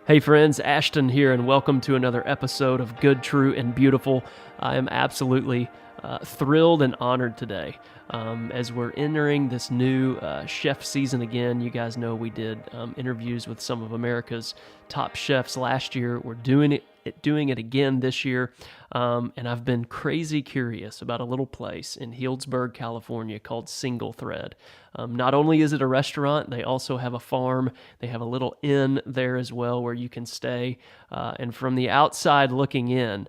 Hey friends, Ashton here, and welcome to another episode of Good, True, and Beautiful. I am absolutely thrilled and honored today as we're entering this new chef season again. You guys know we did interviews with some of America's top chefs last year. We're doing it again this year, and I've been crazy curious about a little place in Healdsburg, California called SingleThread. Not only is it a restaurant, they also have a farm. They have a little inn there as well where you can stay. And from the outside looking in,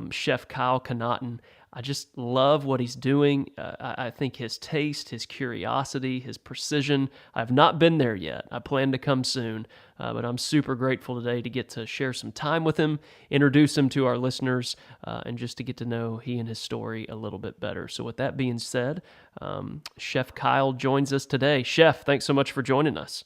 Chef Kyle Connaughton, I just love what he's doing. I think his taste, his curiosity, his precision. I've not been there yet. I plan to come soon, but I'm super grateful today to get to share some time with him, introduce him to our listeners, and just to get to know he and his story a little bit better. So with that being said, Chef Kyle joins us today. Chef, thanks so much for joining us.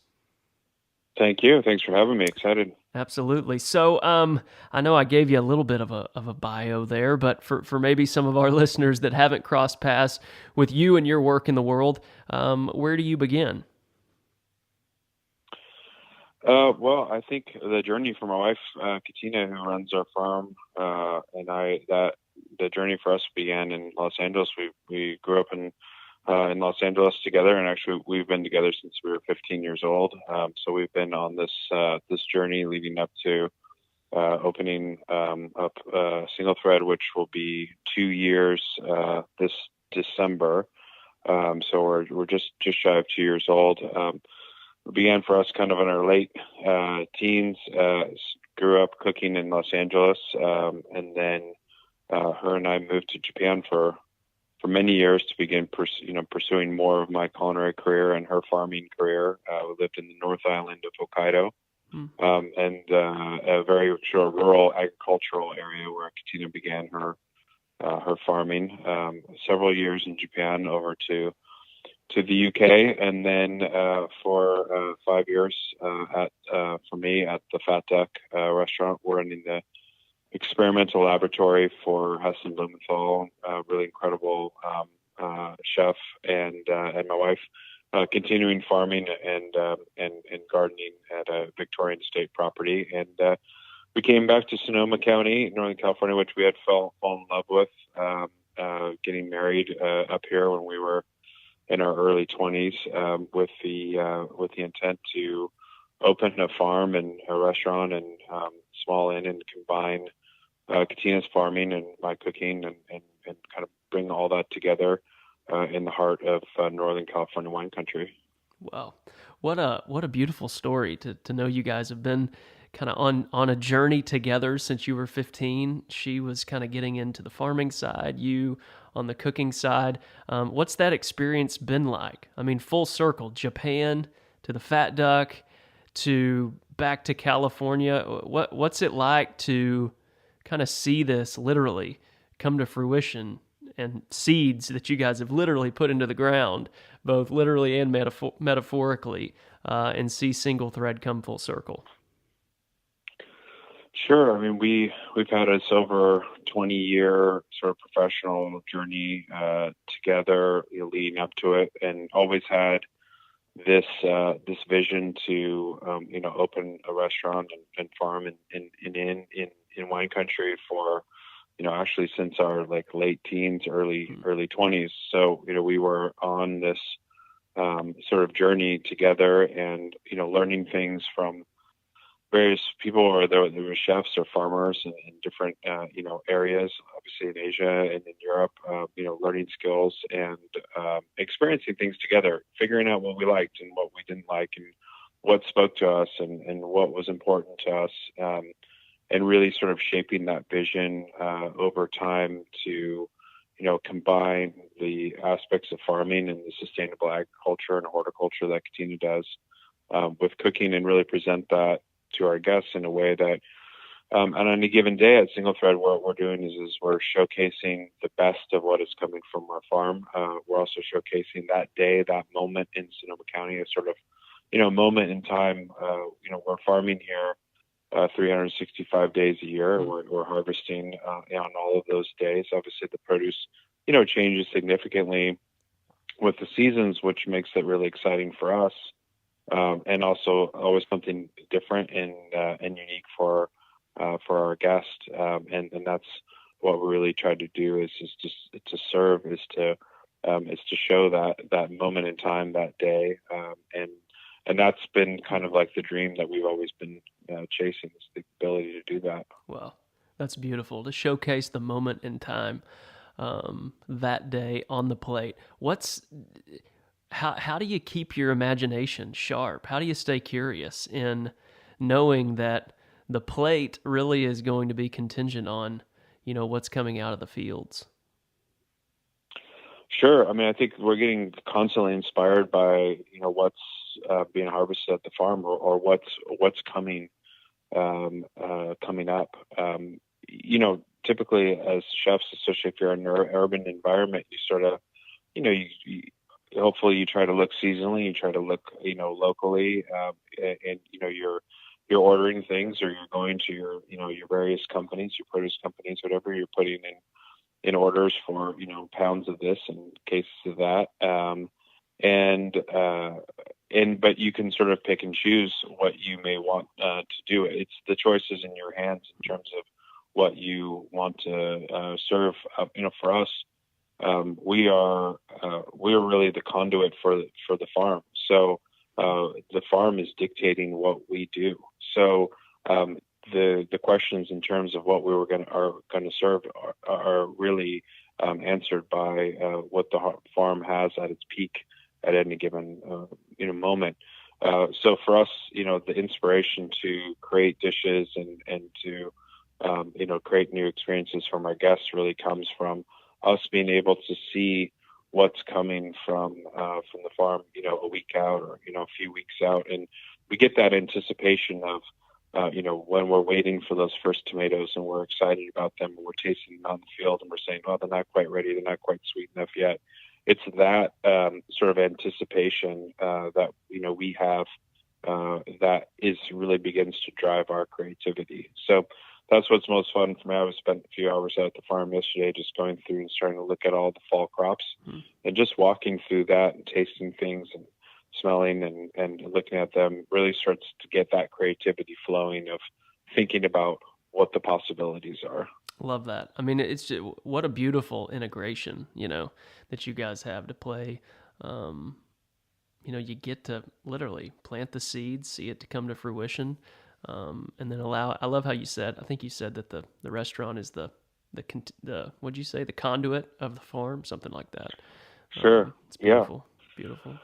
Thank you. Thanks for having me. Excited. Absolutely. So, I know I gave you a little bit of a bio there, but for maybe some of our listeners that haven't crossed paths with you and your work in the world, where do you begin? Well, I think the journey for my wife, Katina, who runs our farm, and that the journey for us began in Los Angeles. We grew up in Los Angeles together, and actually we've been together since we were 15 years old. So we've been on this journey leading up to opening up SingleThread, which will be 2 years this December. So we're just shy of 2 years old. It began for us kind of in our late teens. Grew up cooking in Los Angeles, and then her and I moved to Japan for many years to begin pursuing more of my culinary career and her farming career. We lived in the North Island of Hokkaido, Hmm. and a very sort of rural agricultural area where Katina began her farming. Several years in Japan, over to the UK, and then for 5 years for me at the Fat Duck restaurant, running the experimental laboratory for Heston Blumenthal, really incredible chef, and my wife continuing farming and gardening at a Victorian state property. And we came back to Sonoma County, Northern California, which we had fall in love with, getting married up here when we were in our early 20s, with the intent to open a farm and a restaurant and small inn and combine Katina's farming and my cooking and kind of bring all that together in the heart of Northern California wine country. Wow, what a beautiful story to know you guys have been kind of on a journey together since you were 15. She was kind of getting into the farming side, you on the cooking side. What's that experience been like? I mean, full circle, Japan to the Fat Duck to back to California. What's it like to kind of see this literally come to fruition, and seeds that you guys have literally put into the ground, both literally and metaphorically, and see SingleThread come full circle? Sure. I mean, we've had this over 20-year sort of professional journey together, leading up to it, and always had this vision to open a restaurant and farm in wine country for actually since our like late teens, early 20s. So we were on this sort of journey together, and learning things from various people, or there were chefs or farmers in different areas, obviously in Asia and in Europe, learning skills and experiencing things together, figuring out what we liked and what we didn't like, and what spoke to us and what was important to us, and really sort of shaping that vision over time to combine the aspects of farming and the sustainable agriculture and horticulture that Katina does with cooking, and really present that to our guests in a way that on any given day at SingleThread, what we're doing is we're showcasing the best of what is coming from our farm. We're also showcasing that day, that moment in Sonoma County, a sort of moment in time. We're farming here 365 days a year. We're harvesting on all of those days. Obviously, the produce changes significantly with the seasons, which makes it really exciting for us and also always something different and unique for our guest. And that's what we really try to do is just to serve, is to show that moment in time, that day, and that's been kind of like the dream that we've always been chasing, is the ability to do that. Well, that's beautiful to showcase the moment in time, that day on the plate. How do you keep your imagination sharp? How do you stay curious in knowing that the plate really is going to be contingent on, what's coming out of the fields? Sure. I mean, I think we're getting constantly inspired by what's being harvested at the farm, or what's coming up. Typically as chefs, especially if you're in an urban environment, you sort of you hopefully you try to look seasonally, you try to look locally, and you're ordering things, or you're going to your various companies, your produce companies, whatever, you're putting in orders for pounds of this and cases of that, but you can sort of pick and choose what you may want to do. It's the choices in your hands in terms of what you want to serve. For us, we're really the conduit for the farm. So the farm is dictating what we do. So the questions in terms of what are going to serve are really answered by what the farm has at its peak at any given moment. So for us, the inspiration to create dishes and to create new experiences from our guests really comes from us being able to see what's coming from the farm, a week out, or a few weeks out, and we get that anticipation of when we're waiting for those first tomatoes and we're excited about them, and we're tasting them on the field and we're saying, oh, they're not quite ready, they're not quite sweet enough yet. It's that sort of anticipation that we have that is really begins to drive our creativity. So that's what's most fun for me. I spent a few hours out at the farm yesterday just going through and starting to look at all the fall crops, and just walking through that and tasting things and smelling and looking at them really starts to get that creativity flowing of thinking about what the possibilities are. Love that. I mean, it's just, what a beautiful integration, that you guys have to play. You get to literally plant the seeds, see it to come to fruition, and then I love how I think you said that the restaurant is the what'd you say, the conduit of the farm, something like that. Sure. It's beautiful. Yeah. Beautiful.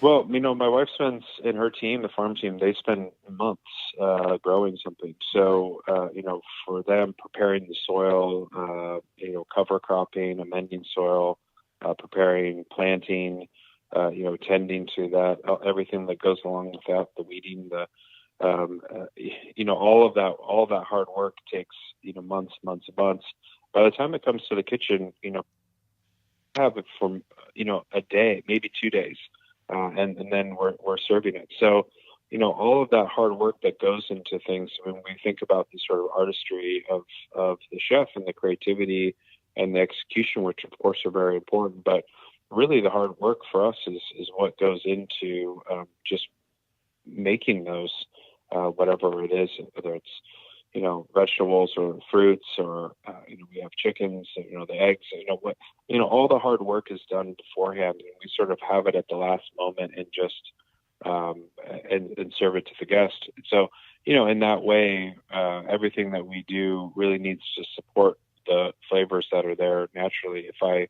Well, my wife spends, and her team, the farm team, they spend months growing something. So, for them, preparing the soil, cover cropping, amending soil, preparing, planting, tending to that, everything that goes along with that, the weeding, all of that hard work takes, months and months. By the time it comes to the kitchen, have it for, a day, maybe 2 days. And then we're serving it. So, all of that hard work that goes into things, when we think about the sort of artistry of the chef and the creativity and the execution, which of course are very important, but really the hard work for us is what goes into just making those, whatever it is, whether it's, vegetables or fruits, or, we have chickens, the eggs, all the hard work is done beforehand, and we sort of have it at the last moment and just, and serve it to the guest. So, in that way, everything that we do really needs to support the flavors that are there naturally. If I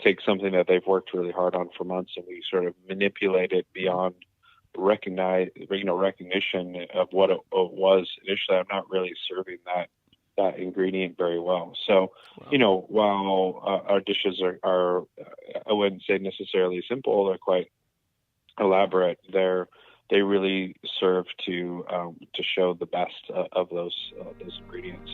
take something that they've worked really hard on for months and we sort of manipulate it beyond recognition of what it was initially, I'm not really serving that ingredient very well. So, wow. While our dishes are, I wouldn't say necessarily simple, they're quite elaborate. They really serve to show the best of those ingredients.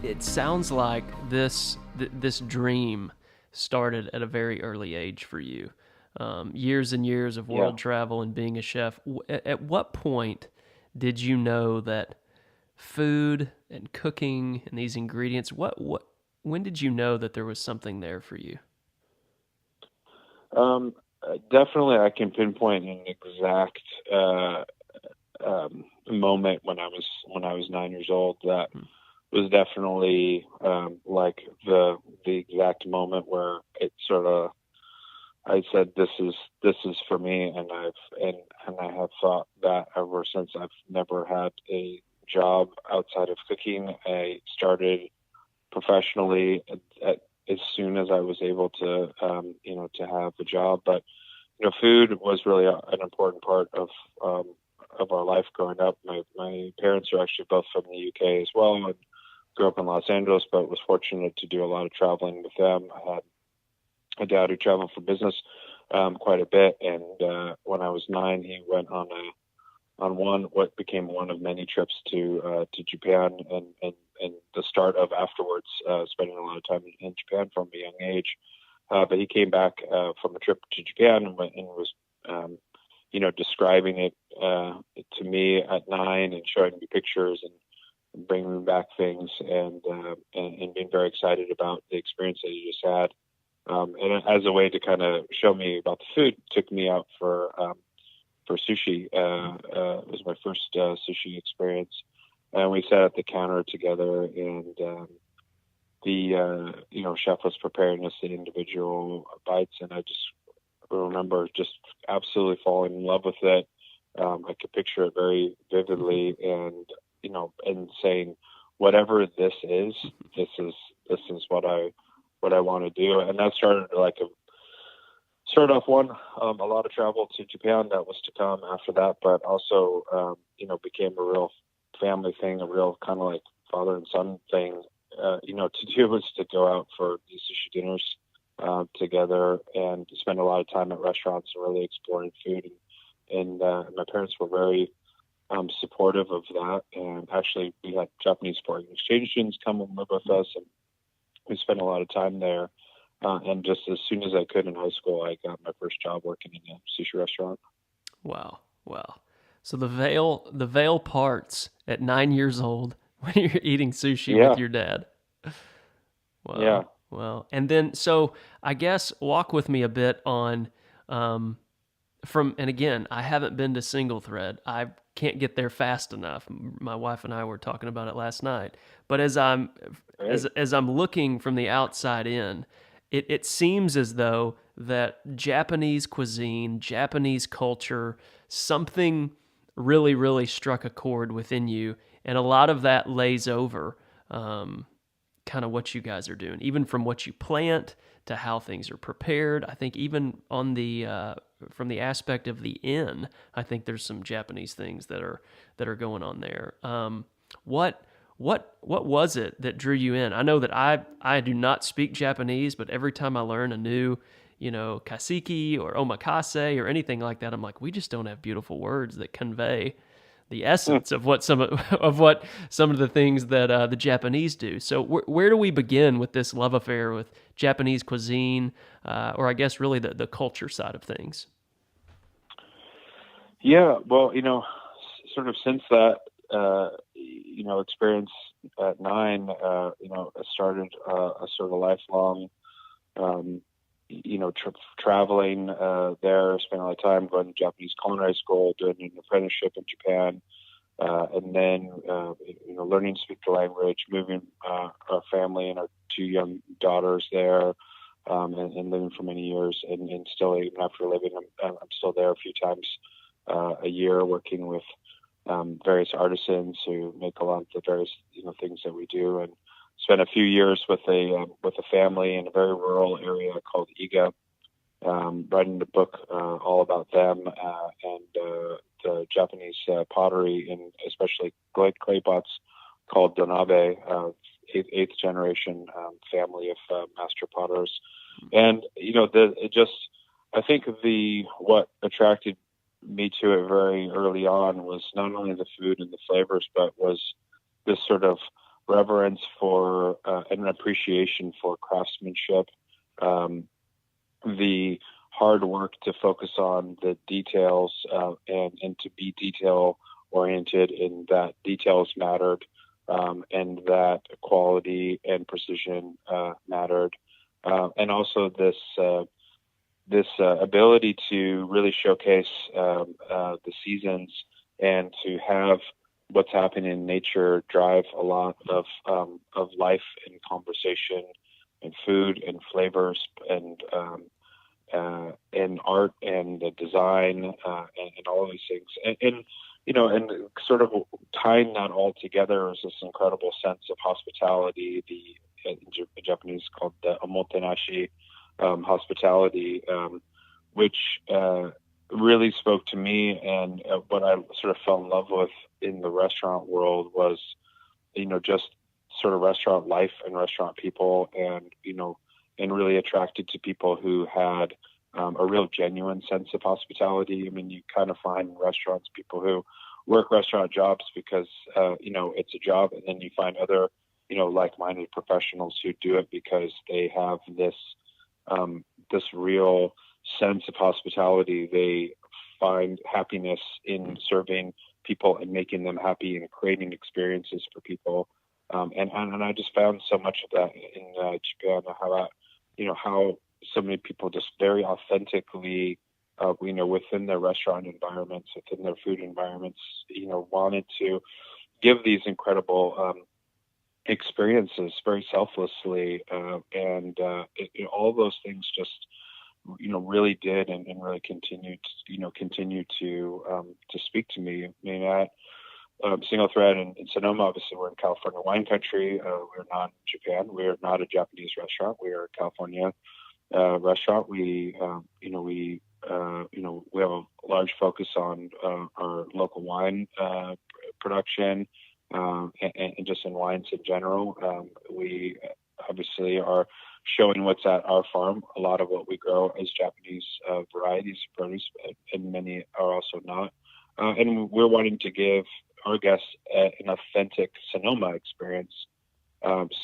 It sounds like this dream started at a very early age for you. Years and years of world travel and being a chef. At what point did you know that food and cooking and these ingredients, when did you know that there was something there for you? Definitely, I can pinpoint an exact moment when I was 9 years old. That was definitely like the exact moment where it sort of I said this is for me, and I have thought that ever since. I've never had a job outside of cooking. I started professionally as soon as I was able to to have a job, but food was really an important part of our life growing up. My parents are actually both from the UK as well, and grew up in Los Angeles, but was fortunate to do a lot of traveling with them. I had a dad who traveled for business quite a bit, and when I was 9, he went on what became one of many trips to Japan, and the start of afterwards spending a lot of time in Japan from a young age. But he came back from a trip to Japan and was, describing it to me at 9 and showing me pictures and bringing me back things and being very excited about the experience that he just had. And as a way to kind of show me about the food, took me out for sushi. It was my first sushi experience, and we sat at the counter together, and the chef was preparing us the individual bites, and I just remember just absolutely falling in love with it. I could picture it very vividly, and saying, whatever this is what I want to do. And that started off a lot of travel to Japan that was to come after that, but also became a real family thing, a real kind of like father and son thing. To do was to go out for these sushi dinners together and spend a lot of time at restaurants and really exploring food. And my parents were very supportive of that. And actually, we had Japanese foreign exchange students come and live with us, and we spent a lot of time there. And just as soon as I could in high school, I got my first job working in a sushi restaurant. Wow. So the veil parts at 9 years old when you're eating sushi with your dad. Wow. Yeah. Well, and then, so I guess walk with me a bit on, and again, I haven't been to SingleThread. I can't get there fast enough. My wife and I were talking about it last night. But as I'm looking from the outside in, it seems as though that Japanese cuisine, Japanese culture, something really, really struck a chord within you, and a lot of that lays over kind of what you guys are doing, even from what you plant to how things are prepared. I think even on the from the aspect of the inn, I think there's some Japanese things that are going on there. What was it that drew you in? I know that I do not speak Japanese, but every time I learn a new, kaseki or omakase or anything like that, I'm like, we just don't have beautiful words that convey the essence of what some of the things that the Japanese do. So where do we begin with this love affair with Japanese cuisine, or I guess really the culture side of things? Yeah, well, sort of since that, experience at 9, I started a sort of lifelong, traveling there, spending a lot of time going to Japanese culinary school, doing an apprenticeship in Japan, and then, learning to speak the language, moving our family and our 2 young daughters there, and living for many years, and still, even after living, I'm still there a few times a year, working with various artisans who make a lot of the various things that we do, and spent a few years with a family in a very rural area called Iga, writing the book all about them and the Japanese pottery, and especially clay pots called Donabe, eighth generation family of master potters. And I think what attracted me to it very early on was not only the food and the flavors, but was this sort of reverence for and an appreciation for craftsmanship, the hard work to focus on the details and to be detail oriented in that details mattered, and that quality and precision mattered, and also this ability to really showcase the seasons and to have what's happening in nature drive a lot of life and conversation and food and flavors and art and the design and all of these things. And and sort of tying that all together is this incredible sense of hospitality, in Japanese called the omotenashi hospitality, which really spoke to me. And what I sort of fell in love with in the restaurant world was, just sort of restaurant life and restaurant people, and really attracted to people who had a real genuine sense of hospitality. I mean, you kind of find in restaurants people who work restaurant jobs because, it's a job, and then you find other, like-minded professionals who do it because they have this real sense of hospitality. They find happiness in serving people and making them happy and creating experiences for people. And I just found so much of that in Japan, how so many people just very authentically, within their restaurant environments, within their food environments, wanted to give these incredible experiences very selflessly, and all those things just really did and really continued to speak to me. I mean, at SingleThread in Sonoma, obviously we're in California wine country. We're not in Japan. We're not a Japanese restaurant. We are a California restaurant. We have a large focus on our local wine production, and just in wines in general. We obviously are showing what's at our farm. A lot of what we grow is Japanese varieties of produce, and many are also not. And we're wanting to give our guests an authentic Sonoma experience.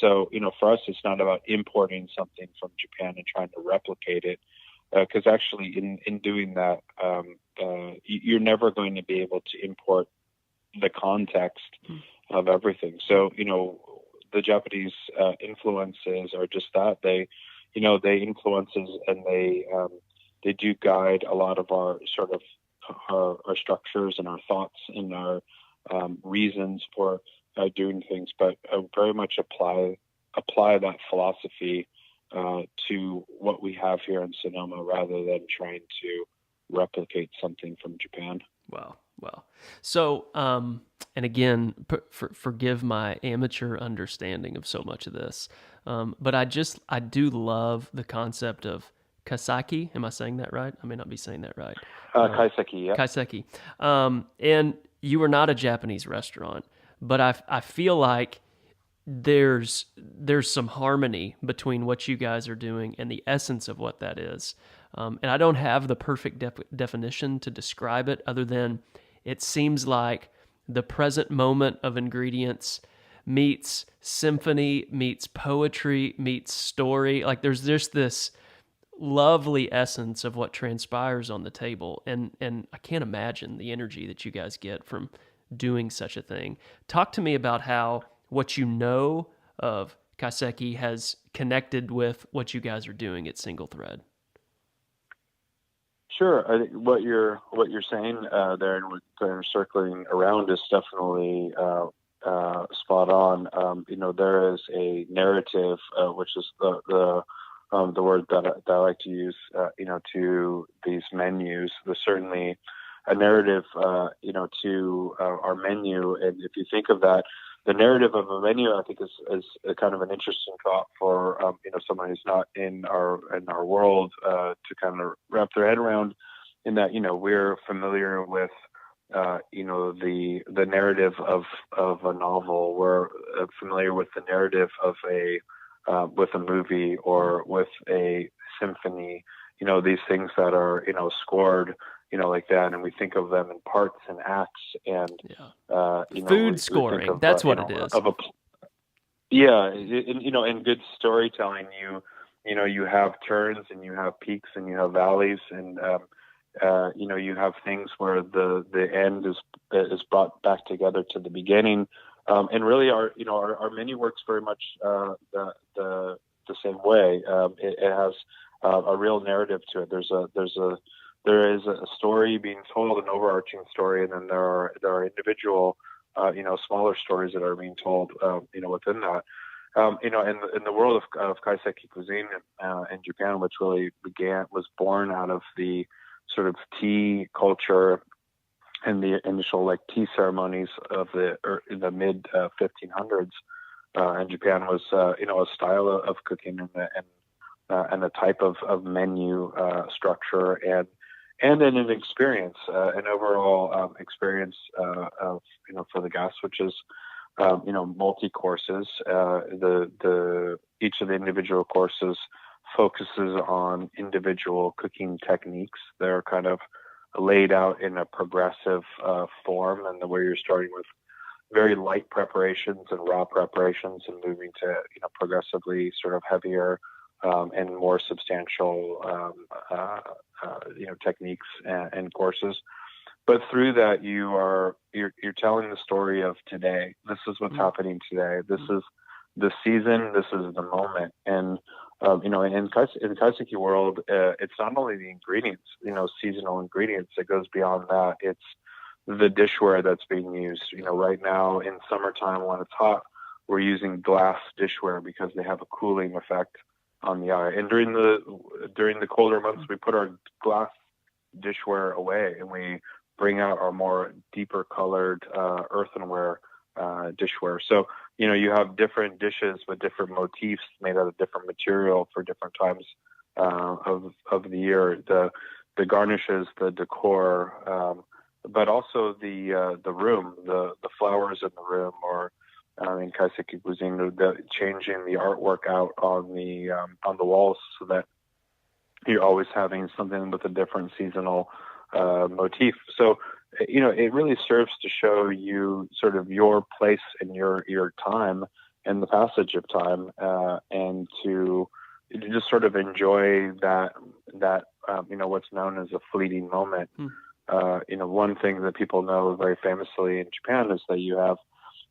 So, for us, it's not about importing something from Japan and trying to replicate it, because actually in doing that, you're never going to be able to import the context of everything. So, the Japanese influences are just that. They influences, and they do guide a lot of our sort of our structures and our thoughts and our reasons for doing things, but very much apply that philosophy to what we have here in Sonoma, rather than trying to replicate something from Japan. Wow. So, and again, forgive my amateur understanding of so much of this, but I do love the concept of kaiseki. Am I saying that right? I may not be saying that right. Kaiseki, yeah. Kaiseki. And you are not a Japanese restaurant, but I feel like there's some harmony between what you guys are doing and the essence of what that is. And I don't have the perfect definition to describe it, other than it seems like the present moment of ingredients meets symphony, meets poetry, meets story. Like there's just this lovely essence of what transpires on the table. And I can't imagine the energy that you guys get from doing such a thing. Talk to me about how what you know of kaiseki has connected with what you guys are doing at SingleThread. Sure. I think what you're saying there, and what you're circling around, is definitely spot on. There is a narrative, which is the word that I like to use, to these menus. There's certainly a narrative, to our menu, and if you think of that, the narrative of a menu, I think is a kind of an interesting thought for someone who's not in our world to kind of wrap their head around. In that, we're familiar with the narrative of a novel. We're familiar with the narrative of with a movie or with a symphony. These things that are scored, like that, and we think of them in parts and acts, and food scoring. That's what it is. In good storytelling, you have turns and you have peaks and you have valleys, and You have things where the end is brought back together to the beginning, and really our menu works very much the same way. It has a real narrative to it. There is a story being told, an overarching story, and then there are individual smaller stories that are being told within that. In the world of kaiseki cuisine in Japan, which really was born out of the sort of tea culture and the initial tea ceremonies of in the mid 1500s, and Japan was a style of cooking and a type of menu structure and then an experience, an overall experience for the guests, which is multi courses. Each of the individual courses focuses on individual cooking techniques. They're kind of laid out in a progressive form, and where you're starting with very light preparations and raw preparations, and moving to progressively sort of heavier and more substantial techniques and courses. But through that, you're telling the story of today. This is what's happening today. This is the season. This is the moment. And in kaiseki world, it's not only the ingredients, seasonal ingredients. It goes beyond that. It's the dishware that's being used. Right now in summertime when it's hot, we're using glass dishware because they have a cooling effect on the eye. And during the colder months, we put our glass dishware away and we bring out our more deeper colored earthenware dishware. So you have different dishes with different motifs made out of different material for different times of the year. The garnishes, the decor, but also the room, the flowers in the room, or in kaiseki cuisine, changing the artwork out on the walls so that you're always having something with a different seasonal motif. So it really serves to show you sort of your place in your time and the passage of time, and to just sort of enjoy that what's known as a fleeting moment. One thing that people know very famously in Japan is that you have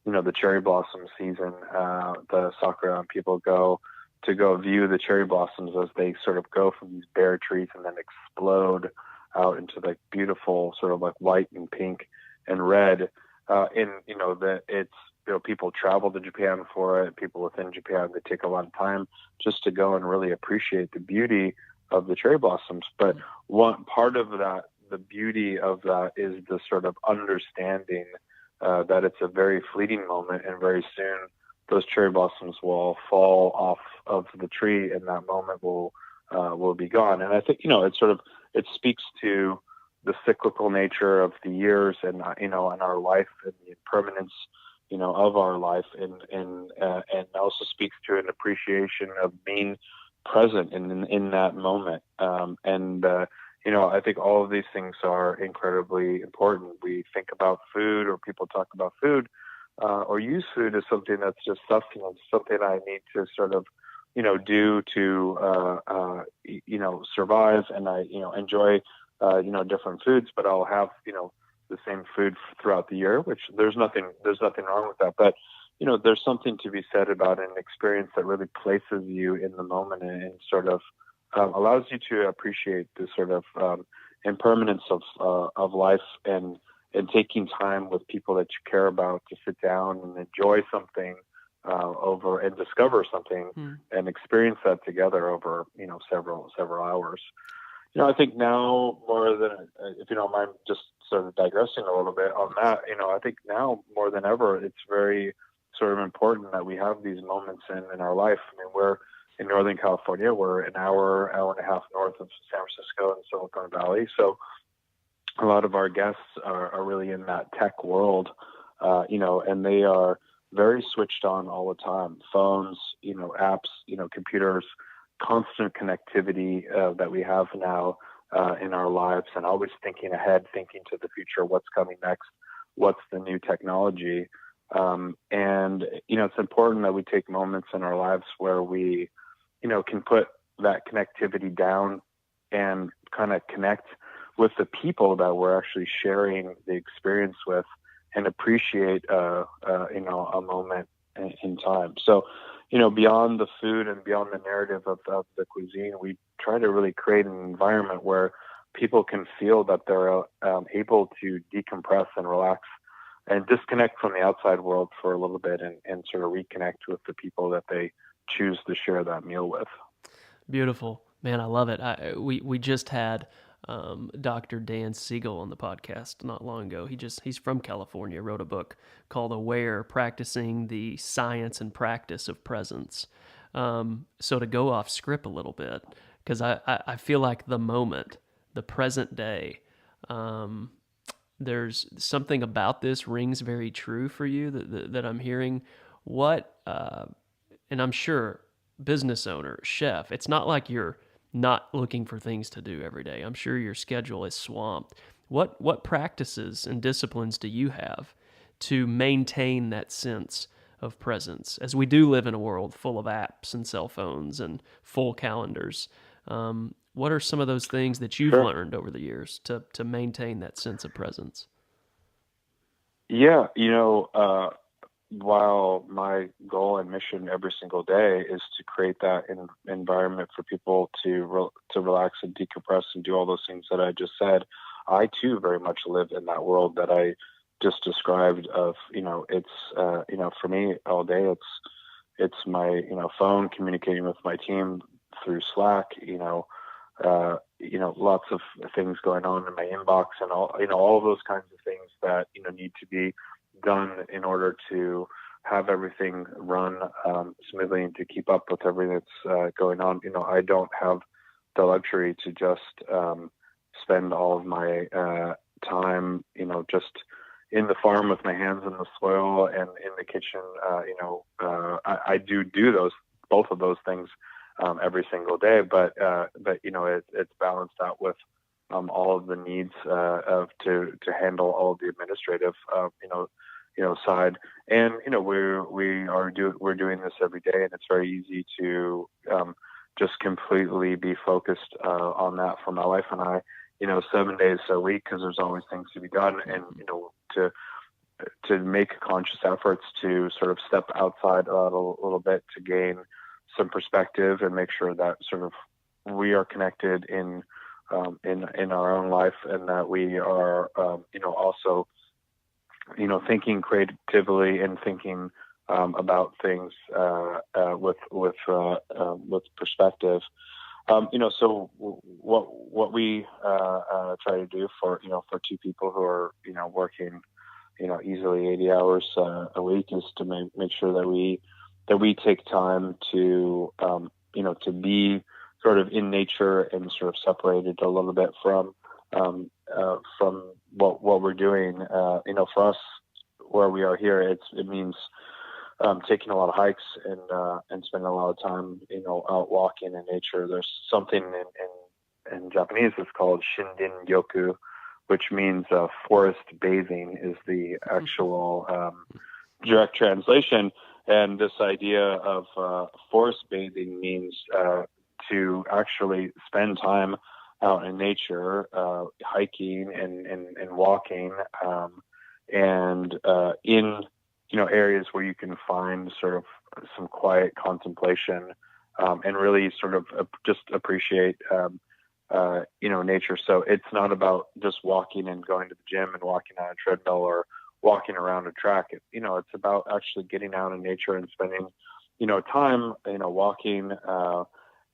the cherry blossom season, the sakura, and people go view the cherry blossoms as they sort of go from these bare trees and then explode out into beautiful sort of white and pink and red. People travel to Japan for it. People within Japan, they take a lot of time just to go and really appreciate the beauty of the cherry blossoms. But one part of that, the beauty of that, is the sort of understanding that it's a very fleeting moment, and very soon those cherry blossoms will fall off of the tree, and that moment will be gone. And I think it speaks to the cyclical nature of the years, and and our life, and the impermanence of our life, and also speaks to an appreciation of being present in that moment. I think all of these things are incredibly important. We think about food, or people talk about food, or use food as something that's just sustenance, something I need to sort of, do to, survive. And I, enjoy, different foods, but I'll have, the same food throughout the year, which there's nothing wrong with that. But, there's something to be said about an experience that really places you in the moment and sort of, allows you to appreciate the sort of impermanence of life, and taking time with people that you care about to sit down and enjoy something over, and discover something and experience that together over several hours. I think now more than, if you don't mind just sort of digressing a little bit on that, I think now more than ever it's very sort of important that we have these moments in our life. I mean, we're in Northern California. We're an hour and a half north of San Francisco and Silicon Valley. So a lot of our guests are really in that tech world, and they are very switched on all the time. Phones, apps, computers, constant connectivity that we have now in our lives, and always thinking ahead, thinking to the future, what's coming next, what's the new technology. And it's important that we take moments in our lives where we can put that connectivity down and kind of connect with the people that we're actually sharing the experience with, and appreciate, a moment in time. So, beyond the food and beyond the narrative of the cuisine, we try to really create an environment where people can feel that they're able to decompress and relax and disconnect from the outside world for a little bit, and sort of reconnect with the people that they choose to share that meal with. Beautiful, man. I love it. We just had Dr. Dan Siegel on the podcast not long ago. He's from California. Wrote a book called "Aware: Practicing the Science and Practice of Presence." So to go off script a little bit, because I feel like the moment, the present day, there's something about this rings very true for you that I'm hearing. What and I'm sure business owner, chef, it's not like you're not looking for things to do every day. I'm sure your schedule is swamped. What practices and disciplines do you have to maintain that sense of presence, as we do live in a world full of apps and cell phones and full calendars? What are some of those things that you've Sure. learned over the years to maintain that sense of presence? Yeah, while my goal and mission every single day is to create that environment for people to relax and decompress and do all those things that I just said, I too very much live in that world that I just described. Of it's for me all day it's my phone, communicating with my team through Slack. Lots of things going on in my inbox, and all of those kinds of things that need to be done in order to have everything run smoothly and to keep up with everything that's going on. I don't have the luxury to just spend all of my time, just in the farm with my hands in the soil and in the kitchen. I do both of those things every single day, but it's balanced out with all of the needs to handle all of the administrative side. And we're doing this every day, and it's very easy to just completely be focused on that for my wife and I, 7 days a week, because there's always things to be done, and to make conscious efforts to sort of step outside a little bit to gain some perspective and make sure that sort of we are connected in our own life, and that we are also thinking creatively and thinking about things with perspective. So what we try to do for two people who are working easily 80 hours a week is to make sure that we take time to to be sort of in nature and sort of separated a little bit from what we're doing. For us, where we are here, it means taking a lot of hikes and spending a lot of time out walking in nature. There's something in Japanese that's called Shindin Gyoku, which means forest bathing is the actual direct translation. And this idea of forest bathing means to actually spend time out in nature, hiking and walking, and in areas where you can find sort of some quiet contemplation, and really sort of just appreciate nature. So it's not about just walking and going to the gym and walking on a treadmill or walking around a track. It's about actually getting out in nature and spending time walking,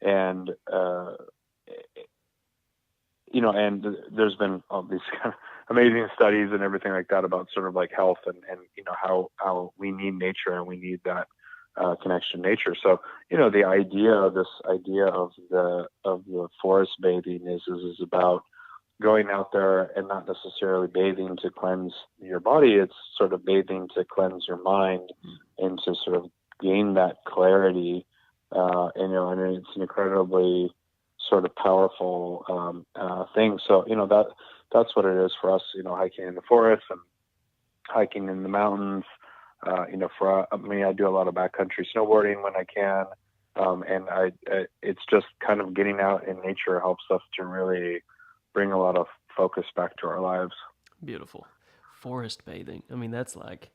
and and there's been all these kind of amazing studies and everything like that about sort of like health and how we need nature and we need that connection to nature. So this idea of the forest bathing is about going out there and not necessarily bathing to cleanse your body. It's sort of bathing to cleanse your mind and to sort of gain that clarity. And it's an incredibly sort of powerful thing. So that's what it is for us. Hiking in the forest and hiking in the mountains. For me, I do a lot of backcountry snowboarding when I can, and it's just kind of getting out in nature helps us to really bring a lot of focus back to our lives. Beautiful. Forest bathing. I mean, that's like,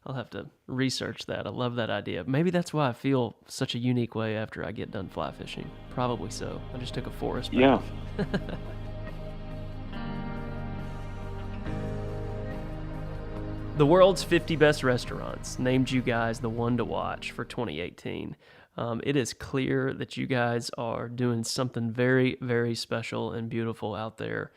I'll have to research that. I love that idea. Maybe that's why I feel such a unique way after I get done fly fishing. Probably so. I just took a forest bath. Yeah. The world's 50 best restaurants named you guys the one to watch for 2018. It is clear that you guys are doing something very, very special and beautiful out there.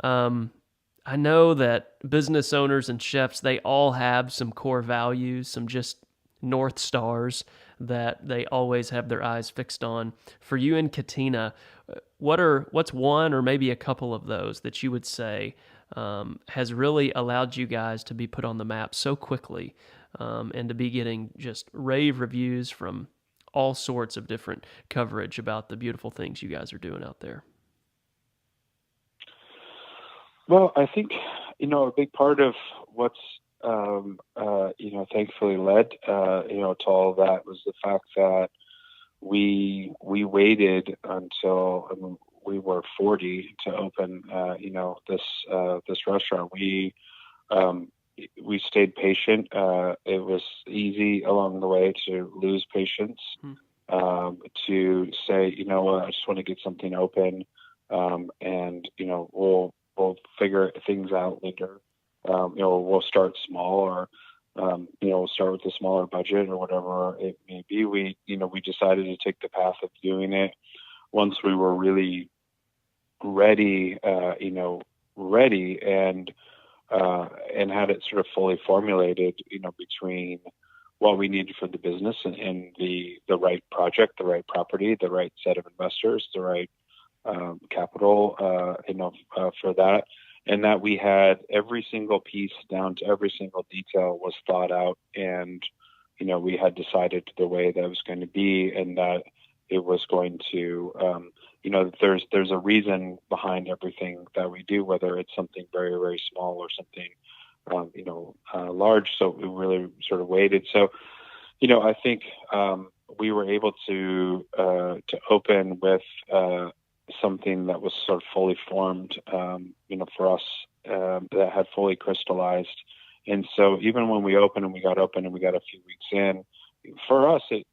I know that business owners and chefs, they all have some core values, some just North Stars that they always have their eyes fixed on. For you and Katina, what's one or maybe a couple of those that you would say has really allowed you guys to be put on the map so quickly and to be getting just rave reviews from all sorts of different coverage about the beautiful things you guys are doing out there? Well, I think, a big part of what's, thankfully led, to all that was the fact that we waited until we were 40 to open, this restaurant. We stayed patient. It was easy along the way to lose patience, to say, I just want to get something open, and we'll figure things out later. We'll start small, or we'll start with a smaller budget or whatever it may be. We decided to take the path of doing it once we were really ready, and had it sort of fully formulated, between what we needed for the business and the right project, the right property, the right set of investors, the right capital, for that. And that we had every single piece down to every single detail was thought out, and, we had decided the way that it was going to be, and that it was going to, there's a reason behind everything that we do, whether it's something very, very small or something, large. So we really sort of waited. So, I think we were able to open with something that was sort of fully formed, for us, that had fully crystallized. And so even when we opened and we got open and we got a few weeks in, for us, it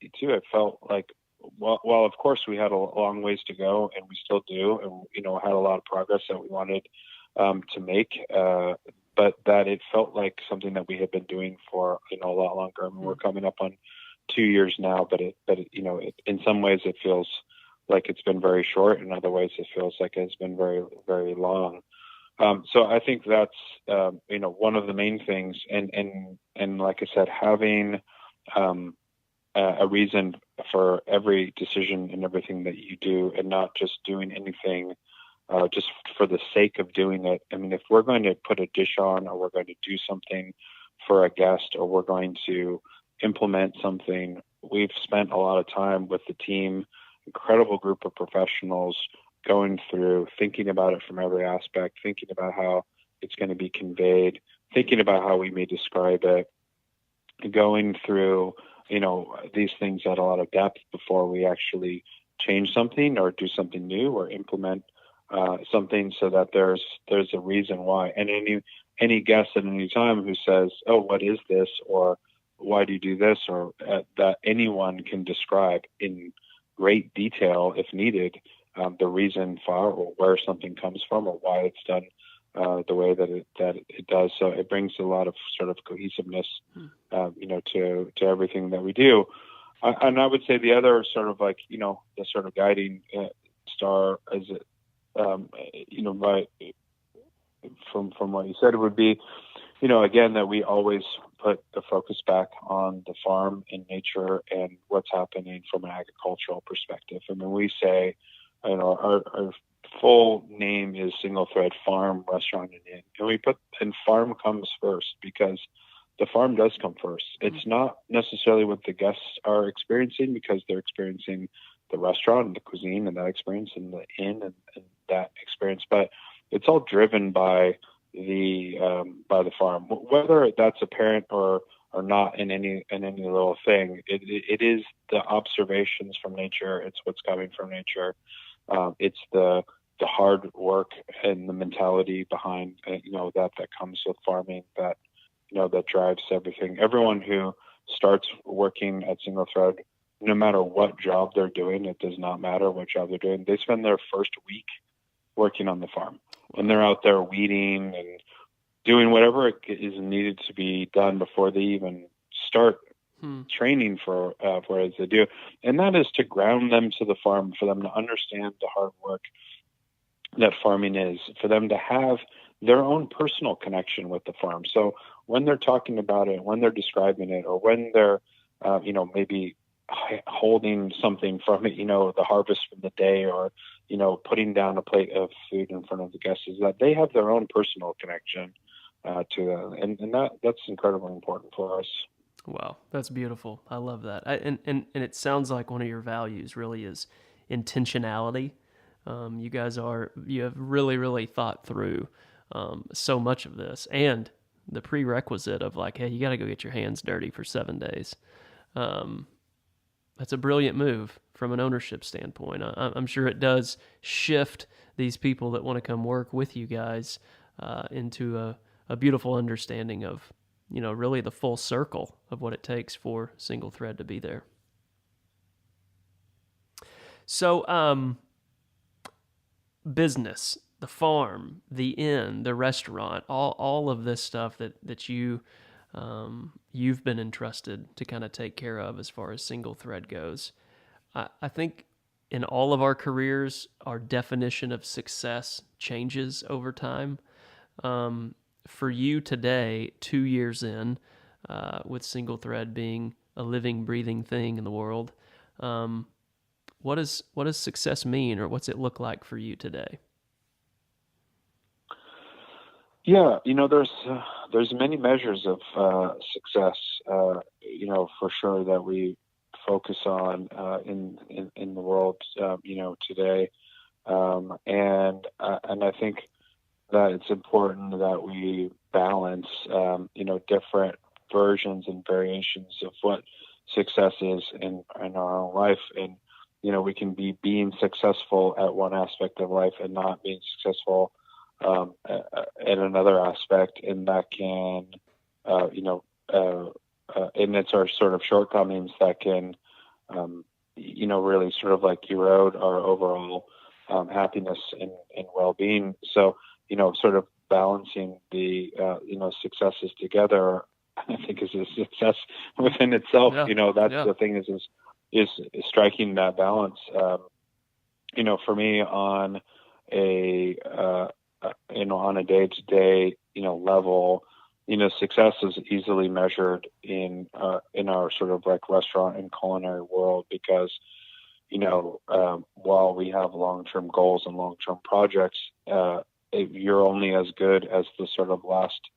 felt like, well, of course we had a long ways to go, and we still do, and, had a lot of progress that we wanted to make, but that it felt like something that we had been doing for, a lot longer. I mean, we're coming up on 2 years now, but in some ways it feels like it's been very short. In other ways, it feels like it's been very, very long. So I think that's, one of the main things. And like I said, having a reason for every decision and everything that you do, and not just doing anything just for the sake of doing it. I mean, if we're going to put a dish on, or we're going to do something for a guest, or we're going to implement something, we've spent a lot of time with the team, incredible group of professionals, going through, thinking about it from every aspect, thinking about how it's going to be conveyed, thinking about how we may describe it, going through, these things at a lot of depth before we actually change something or do something new or implement something, so that there's a reason why. And any guest at any time who says, "Oh, what is this?" or "Why do you do this?" or that anyone can describe in great detail, if needed, the reason for, or where something comes from, or why it's done the way that it does. So it brings a lot of sort of cohesiveness, to everything that we do. And I would say the other sort of like, the sort of guiding star, as from what you said, it would be, again, that we always put the focus back on the farm and nature and what's happening from an agricultural perspective. I mean, we say, our full name is SingleThread Farm, Restaurant, and Inn. And we and farm comes first, because the farm does come first. It's not necessarily what the guests are experiencing, because they're experiencing the restaurant and the cuisine and that experience, and the inn and that experience, but it's all driven by the farm, whether that's apparent or not in any little thing. It is the observations from nature. It's what's coming from nature. It's the the hard work and the mentality behind, that comes with farming, that drives everything. Everyone who starts working at SingleThread, no matter what job they're doing, it does not matter what job they're doing, they spend their first week working on the farm. And they're out there weeding and doing whatever is needed to be done before they even start training for what it is they do. And that is to ground them to the farm, for them to understand the hard work that farming is, for them to have their own personal connection with the farm. So when they're talking about it, when they're describing it, or when they're, maybe holding something from it, the harvest from the day, or, putting down a plate of food in front of the guests, is that they have their own personal connection to them. And that's incredibly important for us. Wow, that's beautiful. I love that. And it sounds like one of your values really is intentionality. You have really, really thought through so much of this, and the prerequisite of like, hey, you got to go get your hands dirty for 7 days. That's a brilliant move from an ownership standpoint. I'm sure it does shift these people that want to come work with you guys into a beautiful understanding of, really the full circle of what it takes for SingleThread to be there. So, business, the farm, the inn, the restaurant, all of this stuff that you've been entrusted to kind of take care of as far as SingleThread goes. I think in all of our careers, our definition of success changes over time. For you today, 2 years in, with SingleThread being a living, breathing thing in the world, what does success mean, or what's it look like for you today? Yeah, there's many measures of success, for sure, that we focus on in the world, today, and I think that it's important that we balance, different versions and variations of what success is in our own life. And, we can be being successful at one aspect of life and not being successful at another aspect. And that can, and it's our sort of shortcomings that can, really sort of like erode our overall happiness and well-being. So, sort of balancing the, successes together, I think is a success within itself. Yeah. That's the thing is striking that balance. For me on a day-to-day, level, success is easily measured in our sort of like restaurant and culinary world, because, while we have long-term goals and long-term projects, you're only as good as the sort of last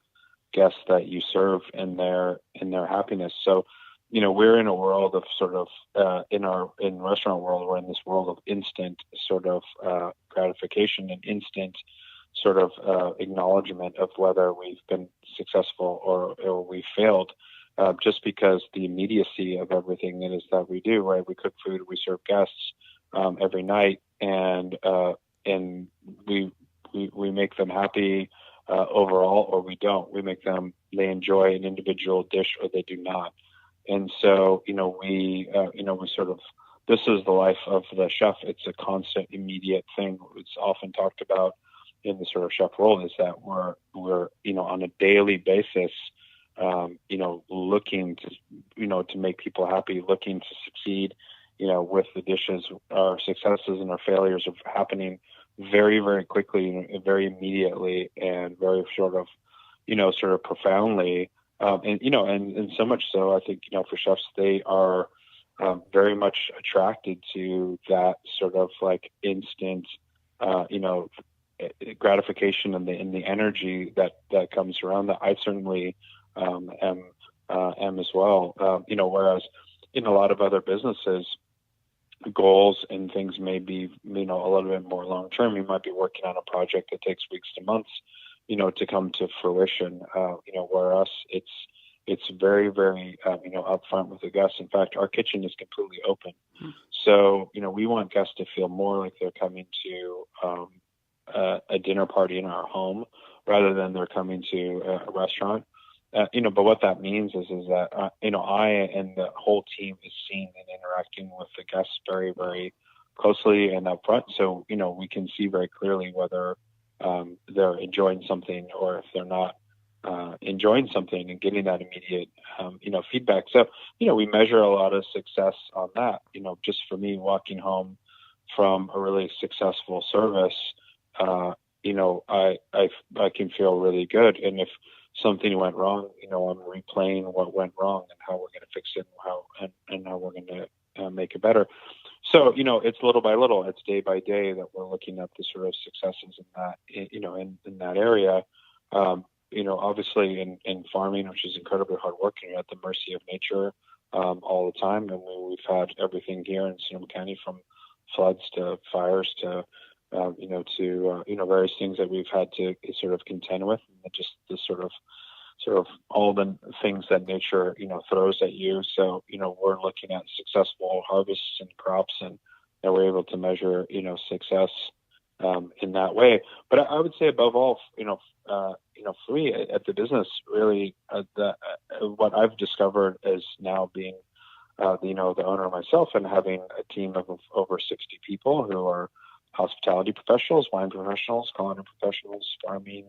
guest that you serve in their happiness. So, we're in a world of sort of, in restaurant world, we're in this world of instant sort of gratification and instant sort of acknowledgement of whether we've been successful or we failed, just because the immediacy of everything it is that we do, right? We cook food, we serve guests every night, and we make them happy overall, or we don't. We make them, they enjoy an individual dish or they do not. And so, we sort of, this is the life of the chef. It's a constant, immediate thing. It's often talked about in the sort of chef role, is that we're on a daily basis, looking to make people happy, looking to succeed, with the dishes. Our successes and our failures are happening very, very quickly and very immediately, and very sort of profoundly. And so much so, I think, for chefs, they are very much attracted to that sort of like instant, gratification and the energy that comes around that. I certainly am as well. Whereas in a lot of other businesses, goals and things may be, a little bit more long term. You might be working on a project that takes weeks to months, to come to fruition. Whereas it's very, very, upfront with the guests. In fact, our kitchen is completely open. So, we want guests to feel more like they're coming to, a dinner party in our home rather than they're coming to a restaurant. But what that means is that I and the whole team is seeing and interacting with the guests very, very closely and upfront. So we can see very clearly whether they're enjoying something or if they're not enjoying something, and getting that immediate feedback. So we measure a lot of success on that. Just for me, walking home from a really successful service, I can feel really good. And if something went wrong, I'm replaying what went wrong and how we're going to fix it, and how we're going to make it better. So it's little by little, it's day by day that we're looking at the sort of successes in that in that area. Obviously in farming, which is incredibly hard work, and you're at the mercy of nature all the time. And we've had everything here in Sonoma County, from floods to fires to various things that we've had to sort of contend with, and just the sort of all the things that nature throws at you. So we're looking at successful harvests and crops, and we're able to measure success in that way. But I would say above all, for me at the business, really, what I've discovered is now being the owner myself, and having a team of over 60 people who are hospitality professionals, wine professionals, culinary professionals, farming,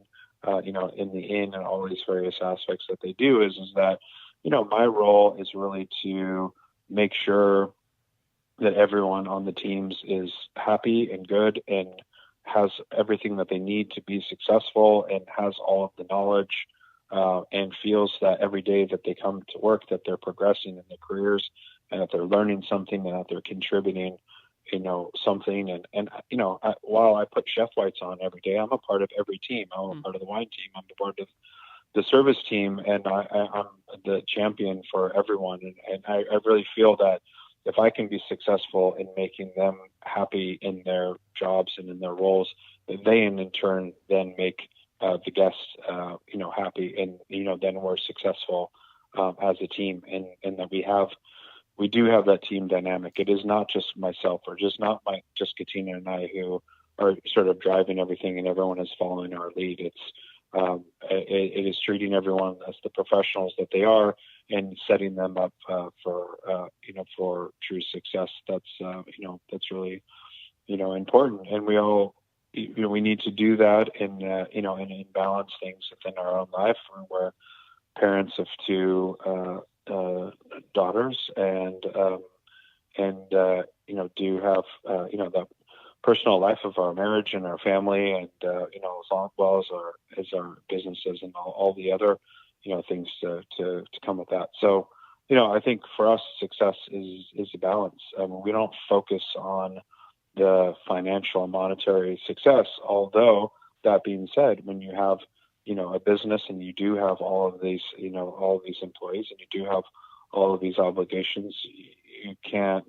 in the inn, and all these various aspects that they do, is that, my role is really to make sure that everyone on the teams is happy and good and has everything that they need to be successful, and has all of the knowledge, and feels that every day that they come to work, that they're progressing in their careers, and that they're learning something, and that they're contributing something. And while I put chef whites on every day, I'm a part of every team. I'm a part of the wine team. I'm a part of the service team, and I'm the champion for everyone. And I really feel that if I can be successful in making them happy in their jobs and in their roles, they in turn then make the guests, happy, and then we're successful as a team, and that we do have that team dynamic. It is not just myself, or just Katina and I who are sort of driving everything, and everyone is following our lead. It is treating everyone as the professionals that they are, and setting them up for true success. That's really important, and we all we need to do that, and balance things within our own life. We're parents of two daughters, and do have the personal life of our marriage and our family, and as well as our businesses, and all the other things to come with that. So I think for us, success is a balance. We don't focus on the financial and monetary success, although that being said, when you have a business, and you do have all of these employees, and you do have all of these obligations, you can't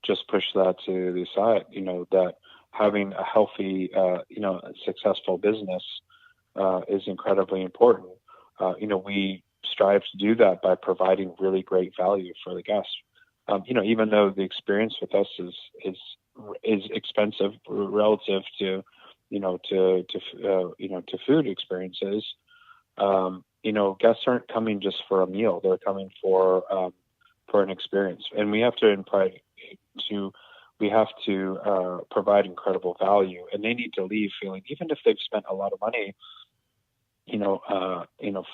just push that to the side. That having a healthy, successful business is incredibly important. We strive to do that by providing really great value for the guests. Even though the experience with us is expensive relative to to food experiences, guests aren't coming just for a meal; they're coming for an experience, and we have to provide incredible value, and they need to leave feeling, even if they've spent a lot of money,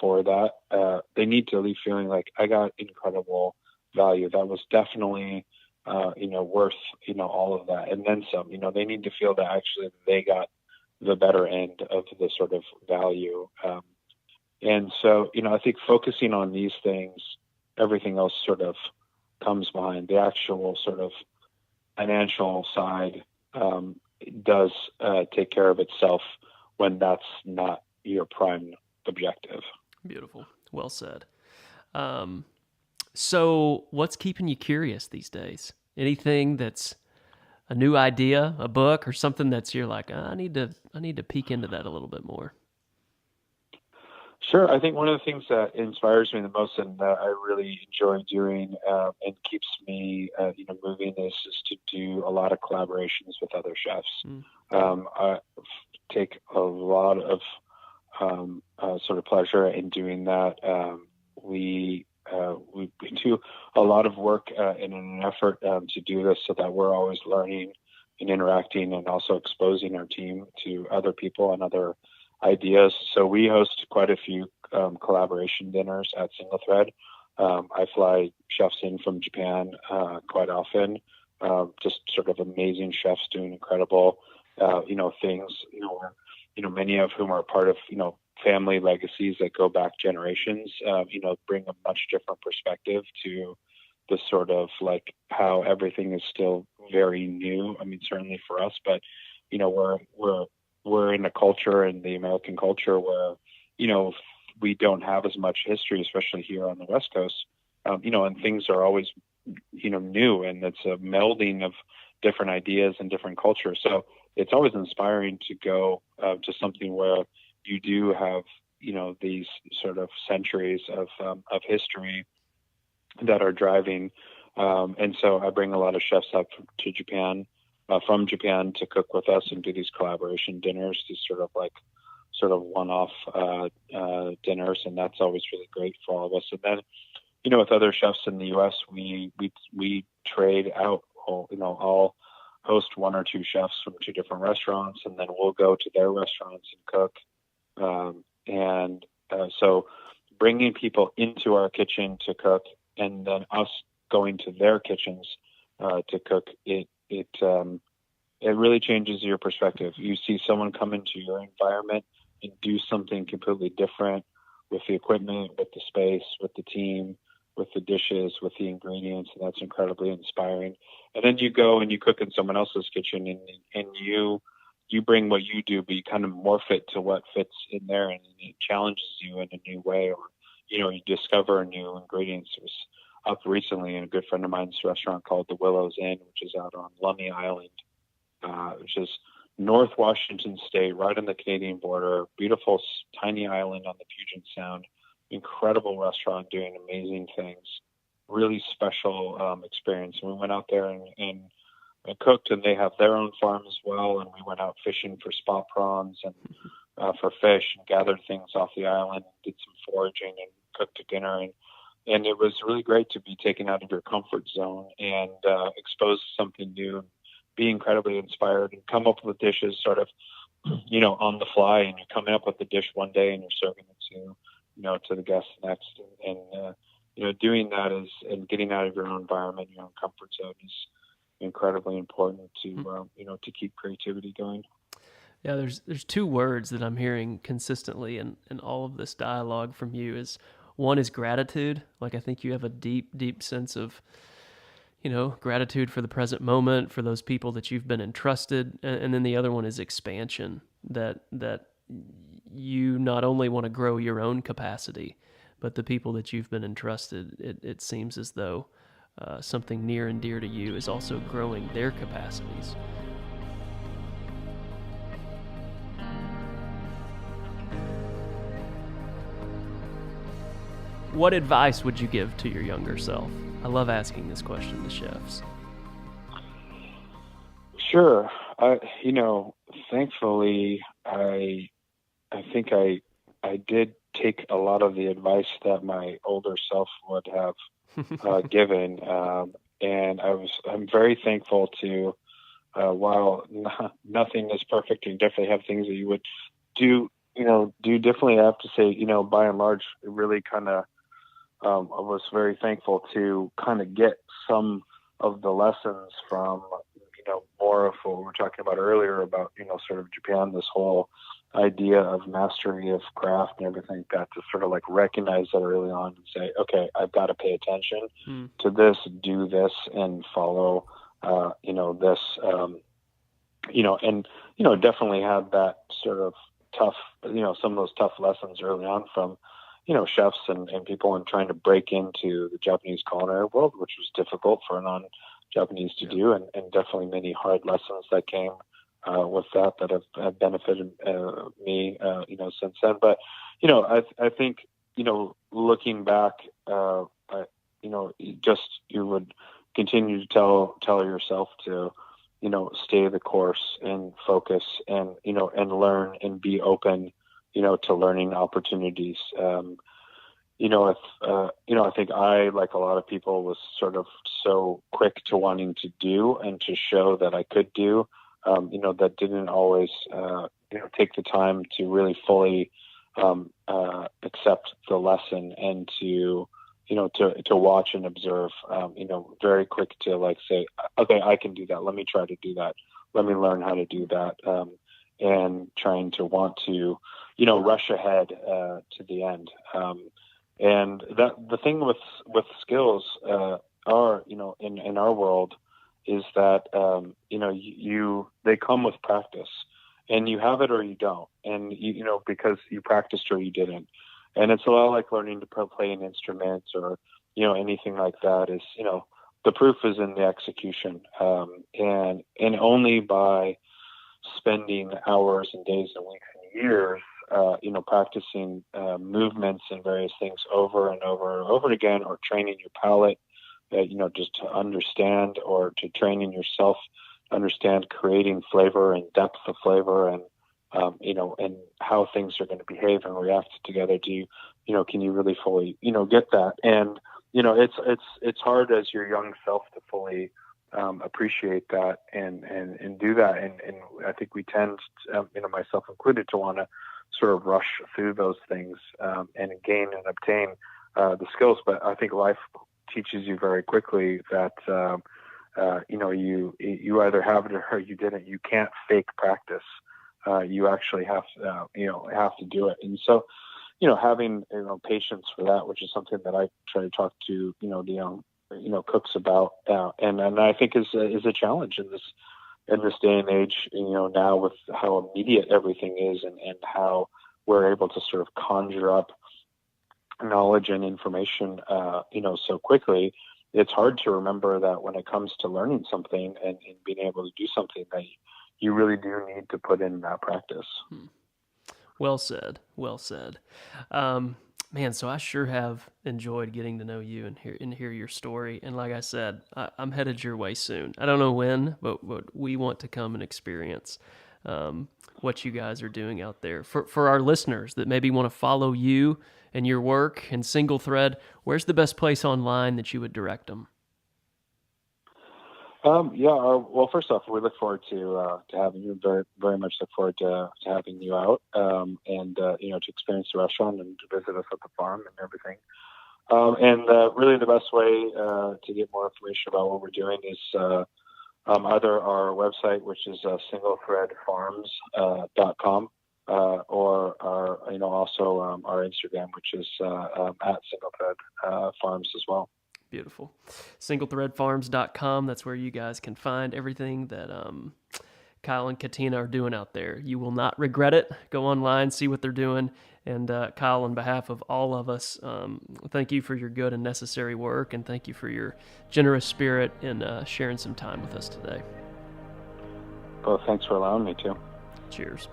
for that, they need to leave feeling like, I got incredible value. That was definitely, worth, all of that, and then some. They need to feel that actually they got the better end of the sort of value. And so, I think focusing on these things, everything else sort of comes behind. The actual sort of financial side does take care of itself when that's not your prime objective. Beautiful. Well said. So what's keeping you curious these days? Anything that's a new idea, a book, or something that's you're like, I need to peek into that a little bit more? Sure. I think one of the things that inspires me the most, and that I really enjoy doing, and keeps me, moving, is to do a lot of collaborations with other chefs. take a lot of sort of pleasure in doing that. We do a lot of work in an effort to do this so that we're always learning and interacting and also exposing our team to other people and other ideas. So we host quite a few collaboration dinners at SingleThread. I fly chefs in from Japan quite often, just sort of amazing chefs doing incredible, things, many of whom are part of, family legacies that go back generations, bring a much different perspective to the sort of like how everything is still very new. I mean, certainly for us, but, we're in a culture, in the American culture, where, we don't have as much history, especially here on the West Coast, and things are always, new, and it's a melding of different ideas and different cultures. So it's always inspiring to go to something where you do have, these sort of centuries of history that are driving. And so I bring a lot of chefs up to Japan, from Japan, to cook with us and do these collaboration dinners, these sort of one-off dinners, and that's always really great for all of us. And then, with other chefs in the U.S., we trade out. I'll host one or two chefs from two different restaurants, and then we'll go to their restaurants and cook. So bringing people into our kitchen to cook, and then us going to their kitchens to cook, it really changes your perspective. You see someone come into your environment and do something completely different with the equipment, with the space, with the team, with the dishes, with the ingredients, and that's incredibly inspiring. And then you go and you cook in someone else's kitchen, and you bring what you do, but you kind of morph it to what fits in there, and it challenges you in a new way, or you discover new ingredients. It was up recently in a good friend of mine's restaurant called the Willows Inn, which is out on Lummi Island, which is North Washington State, right on the Canadian border. Beautiful tiny island on the Puget Sound. Incredible restaurant doing amazing things. Really special experience. And we went out there and cooked, and they have their own farm as well. And we went out fishing for spot prawns and for fish, and gathered things off the island, did some foraging, and cooked a dinner. And it was really great to be taken out of your comfort zone and exposed to something new, and be incredibly inspired, and come up with dishes sort of, on the fly, and you're coming up with the dish one day and you're serving it to the guests next. And doing that and getting out of your own environment, your own comfort zone, is incredibly important to, to keep creativity going. Yeah, there's two words that I'm hearing consistently in all of this dialogue from you. One is gratitude. Like, I think you have a deep, deep sense of, gratitude for the present moment, for those people that you've been entrusted. And then the other one is expansion, that you not only want to grow your own capacity, but the people that you've been entrusted, it seems as though something near and dear to you is also growing their capacities. What advice would you give to your younger self? I love asking this question to chefs. Sure. Thankfully, I think I did take a lot of the advice that my older self would have given, and I'm very thankful to. While nothing is perfect, you definitely have things that you would do differently. I have to say, by and large, it really kind of. I was very thankful to kind of get some of the lessons from, more of what we were talking about earlier about, sort of Japan, this whole idea of mastery of craft and everything like that, to sort of like recognize that early on and say, okay, I've got to pay attention to this, do this, and follow, this, and, definitely had that sort of tough, some of those tough lessons early on from, chefs and people, and trying to break into the Japanese culinary world, which was difficult for a non-Japanese to do, and definitely many hard lessons that came with that have benefited me, since then. But, I think, looking back, you would continue to tell yourself to, stay the course and focus and, and learn and be open, to learning opportunities. I think I, like a lot of people, was sort of so quick to wanting to do and to show that I could do, that didn't always, take the time to really fully accept the lesson and to watch and observe, very quick to like say, okay, I can do that. Let me try to do that. Let me learn how to do that. And trying to want to, rush ahead to the end. And that the thing with skills are, in our world is that, they come with practice, and you have it or you don't. And, because you practiced or you didn't. And it's a lot like learning to play an instrument or, anything like that is, the proof is in the execution. And only by spending hours and days and weeks and years, practicing movements and various things over and over and over again, or training your palate, just to understand, or to training yourself to understand creating flavor and depth of flavor and, and how things are going to behave and react together. Can you really fully, get that? And, it's hard as your young self to fully appreciate that and do that. And I think we tend, myself included, to want to sort of rush through those things and gain and obtain the skills. But I think life teaches you very quickly that, you either have it or you didn't. You can't fake practice. You actually have to do it. And so, having, patience for that, which is something that I try to talk to, the young, cooks about, and I think is a challenge in this day and age, now with how immediate everything is and how we're able to sort of conjure up knowledge and information, so quickly. It's hard to remember that when it comes to learning something and being able to do something, that you really do need to put in that practice. Well said. Well said. Man, so I sure have enjoyed getting to know you and hear your story. And like I said, I'm headed your way soon. I don't know when, but we want to come and experience what you guys are doing out there. For our listeners that maybe want to follow you and your work and SingleThread, where's the best place online that you would direct them? Well, first off, we look forward to having you. Very, very much look forward to having you out, and to experience the restaurant and to visit us at the farm and everything. Really, the best way to get more information about what we're doing is either our website, which is SingleThreadFarms.com, or also our Instagram, which is at SingleThread Farms as well. Beautiful. SingleThreadFarms.com. That's where you guys can find everything that Kyle and Katina are doing out there. You will not regret it. Go online, see what they're doing. And Kyle, on behalf of all of us, thank you for your good and necessary work, and thank you for your generous spirit in sharing some time with us today. Well, thanks for allowing me to. Cheers.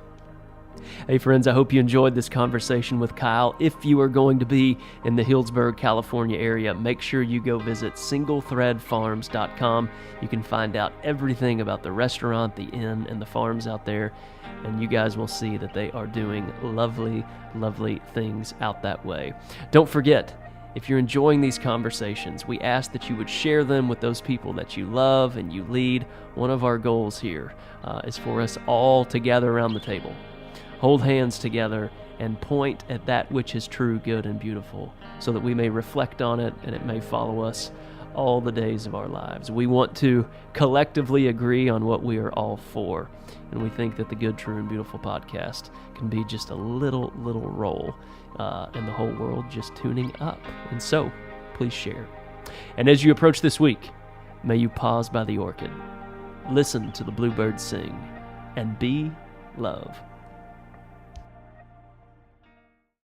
Hey friends, I hope you enjoyed this conversation with Kyle. If you are going to be in the Healdsburg, California area, make sure you go visit SingleThreadFarms.com. You can find out everything about the restaurant, the inn, and the farms out there, and you guys will see that they are doing lovely, lovely things out that way. Don't forget, if you're enjoying these conversations, we ask that you would share them with those people that you love and you lead. One of our goals here is for us all to gather around the table, hold hands together, and point at that which is true, good, and beautiful, so that we may reflect on it and it may follow us all the days of our lives. We want to collectively agree on what we are all for, and we think that the Good, True, and Beautiful podcast can be just a little role in the whole world just tuning up. And so, please share. And as you approach this week, may you pause by the orchid, listen to the bluebirds sing, and be love.